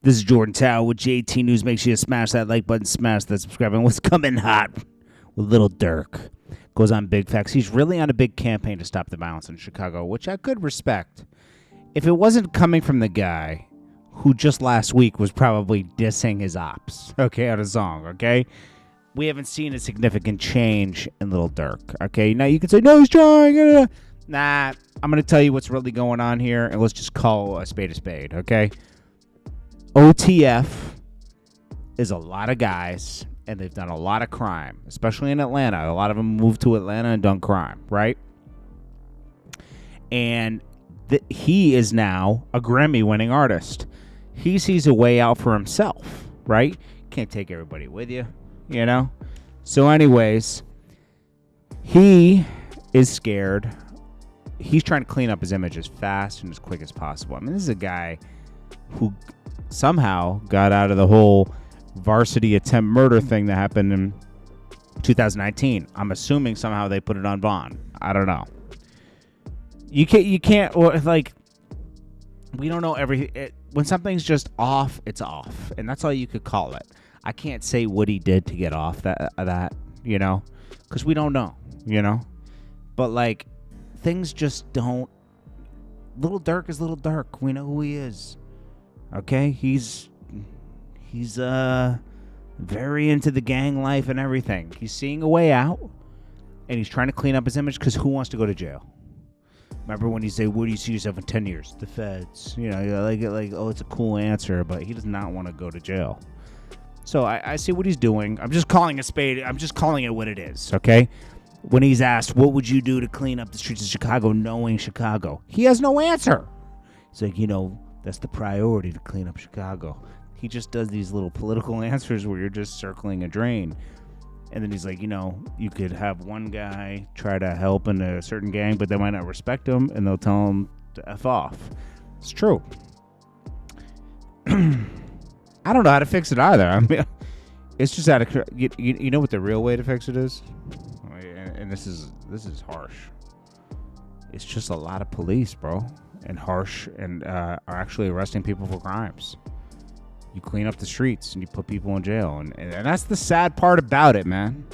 This is Jordan Tower with JT News. Make sure you smash that like button, smash that subscribe, and what's coming hot with Lil Durk. Goes on big facts. He's really on a big campaign to stop the violence in Chicago, which I could respect. If it wasn't coming from the guy who just last week was probably dissing his ops, okay, on a song, okay? We haven't seen a significant change in Lil Durk, okay? Now you can say, no, he's trying. Nah, I'm going to tell you what's really going on here, and let's just call a spade, okay? OTF is a lot of guys, and they've done a lot of crime, especially in Atlanta. A lot of them moved to Atlanta and done crime, right? And he is now a Grammy-winning artist. He sees a way out for himself, right? Can't take everybody with you, you know? So anyways, he is scared. He's trying to clean up his image as fast and as quick as possible. I mean, this is a guy who somehow got out of the whole varsity attempt murder thing that happened in 2019. I'm assuming somehow they put it on bond. I don't know. You can't like, we don't know everything. When something's just off, it's off, and that's all you could call it. I can't say what he did to get off that, you know, because we don't know, you know. But like, things just don't. Lil Durk is Lil Durk. We know who he is. Okay, he's very into the gang life and everything. He's seeing a way out, and he's trying to clean up his image because who wants to go to jail? Remember when you say, where do you see yourself in 10 years? The feds. You know, like, oh, it's a cool answer, but he does not want to go to jail. So I see what he's doing. I'm just calling a spade. I'm just calling it what it is, okay? When he's asked, what would you do to clean up the streets of Chicago, knowing Chicago? He has no answer. He's like, you know, that's the priority, to clean up Chicago. He just does these little political answers where you're just circling a drain. And then he's like, you know, you could have one guy try to help in a certain gang, but they might not respect him, and they'll tell him to F off. It's true. I don't know how to fix it either. I mean, it's just out of... You know what the real way to fix it is? And this is harsh. It's just a lot of police, bro. And harsh, and are actually arresting people for crimes. You clean up the streets and you put people in jail, and that's the sad part about it, man.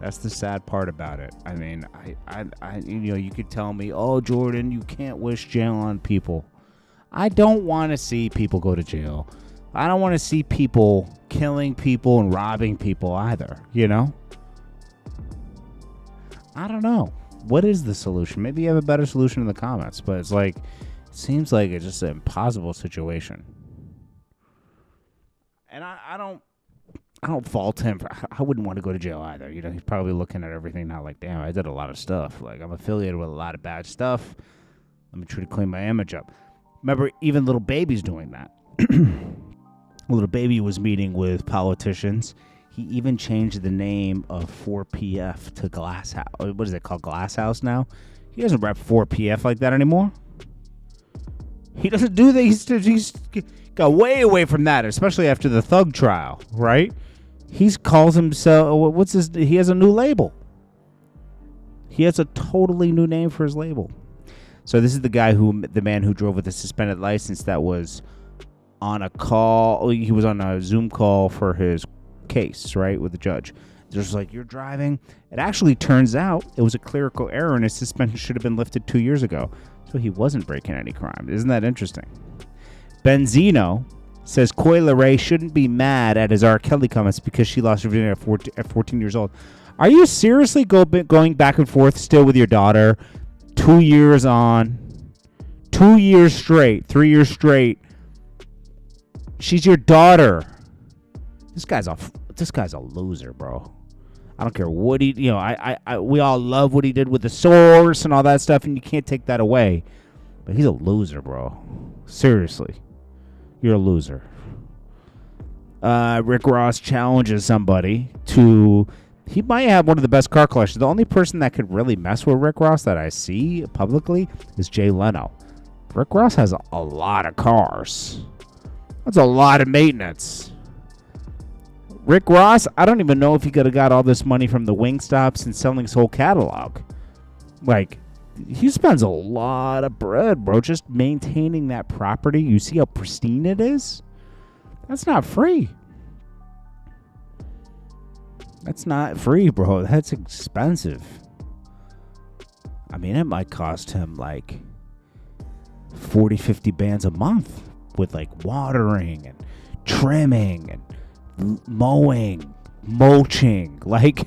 That's the sad part about it. I mean, I you know, you could tell me, oh, Jordan, you can't wish jail on people. I don't want to see people go to jail. I don't want to see people killing people and robbing people either, you know? I don't know. What is the solution? Maybe you have a better solution in the comments, but it's like, it seems like it's just an impossible situation. And I don't fault him. I wouldn't want to go to jail either. You know, he's probably looking at everything now like, damn, I did a lot of stuff. Like, I'm affiliated with a lot of bad stuff. Let me try to clean my image up. Remember, even Lil Baby's doing that. Lil Baby was meeting with politicians. He even changed the name of 4PF to Glass House. What is it called? Glass House now? He doesn't rep 4PF like that anymore. He doesn't do that. He's got way away from that, especially after the Thug trial, right? He calls himself, he has a new label. He has a totally new name for his label. So this is the man who drove with a suspended license that was on a call. He was on a Zoom call for his case, right, with the judge. Just like, you're driving. It actually turns out it was a clerical error, and his suspension should have been lifted 2 years ago. So he wasn't breaking any crime. Isn't that interesting? Benzino says Coi Leray shouldn't be mad at his R. Kelly comments because she lost her virginity at 14 years old. Are you seriously going back and forth still with your daughter? 2 years on, 2 years straight, 3 years straight. She's your daughter. This guy's a loser, bro. I don't care what he, you know, we all love what he did with the source and all that stuff, and you can't take that away. But he's a loser, bro. Seriously. You're a loser. Rick Ross challenges somebody to... He might have one of the best car collections. The only person that could really mess with Rick Ross that I see publicly is Jay Leno. Rick Ross has a lot of cars. That's a lot of maintenance. Rick Ross, I don't even know if he could have got all this money from the Wingstops and selling his whole catalog. Like, he spends a lot of bread, bro, just maintaining that property. You see how pristine it is? That's not free. That's not free, bro. That's expensive. I mean, it might cost him like 40, 50 bands a month with like watering and trimming and mowing, mulching, like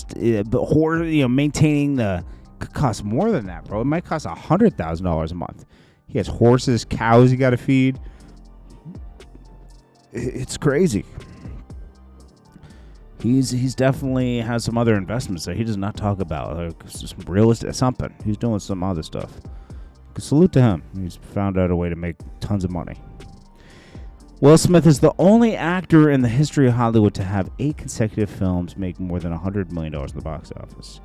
maintaining the could cost more than that, bro. It might cost $100,000 a month. He has horses, cows he got to feed. It's crazy. He's definitely has some other investments that he does not talk about. Like some real estate, something. He's doing some other stuff. Salute to him. He's found out a way to make tons of money. Will Smith is the only actor in the history of Hollywood to have 8 consecutive films make more than $100 million in the box office.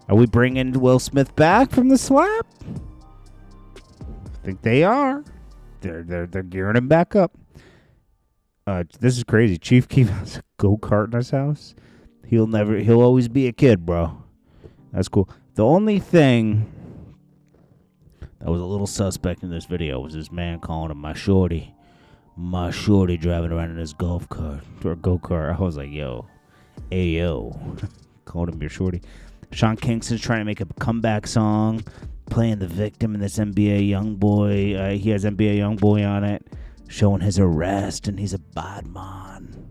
Are we bringing Will Smith back from the slap? I think they are. They're gearing him back up. This is crazy. Chief Keef has a go-kart in his house. He'll always be a kid, bro. That's cool. The only thing that was a little suspect in this video was this man calling him my shorty driving around in his golf cart or go-kart. I was like, yo, ayo. Called him your shorty. Sean Kingston's trying to make a comeback song, playing the victim in this NBA Youngboy. He has NBA Youngboy on it, showing his arrest, and he's a bad man.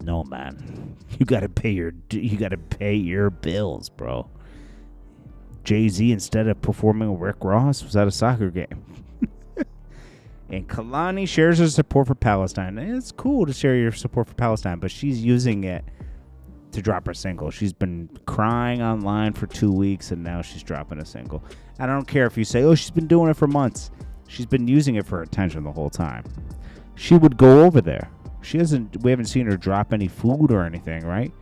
No, man, you gotta pay your bills, bro. Jay-Z, instead of performing with Rick Ross, was at a soccer game. And Kehlani shares her support for Palestine. And it's cool to share your support for Palestine, but she's using it to drop her single. She's been crying online for 2 weeks, and now she's dropping a single. I don't care if you say, oh, she's been doing it for months. She's been using it for attention the whole time. She would go over there. We haven't seen her drop any food or anything, right?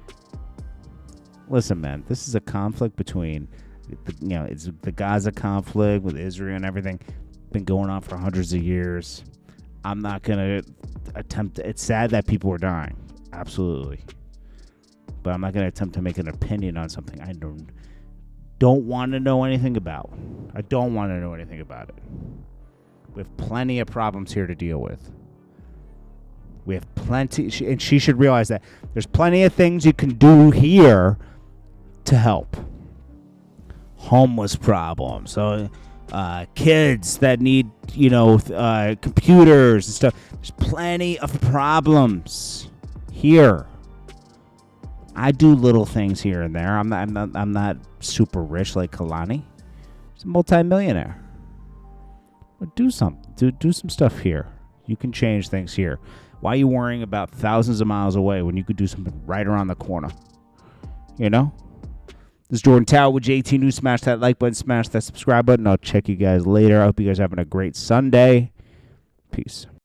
Listen, man, this is a conflict between, it's the Gaza conflict with Israel and everything. Been going on for hundreds of years. I'm not gonna attempt. It's sad that people are dying, absolutely, but I'm not gonna attempt to make an opinion on something I don't want to know anything about. I don't want to know anything about it. We have plenty of problems here to deal with. We have plenty, and she should realize that there's plenty of things you can do here to help. Homeless problems. So. Kids that need, computers and stuff. There's plenty of problems here. I do little things here and there. I'm not super rich like Kehlani. He's a multi-millionaire. But do some stuff here. You can change things here. Why are you worrying about thousands of miles away when you could do something right around the corner? You know? This is Jordan Tower with JT News. Smash that like button, smash that subscribe button. I'll check you guys later. I hope you guys are having a great Sunday. Peace.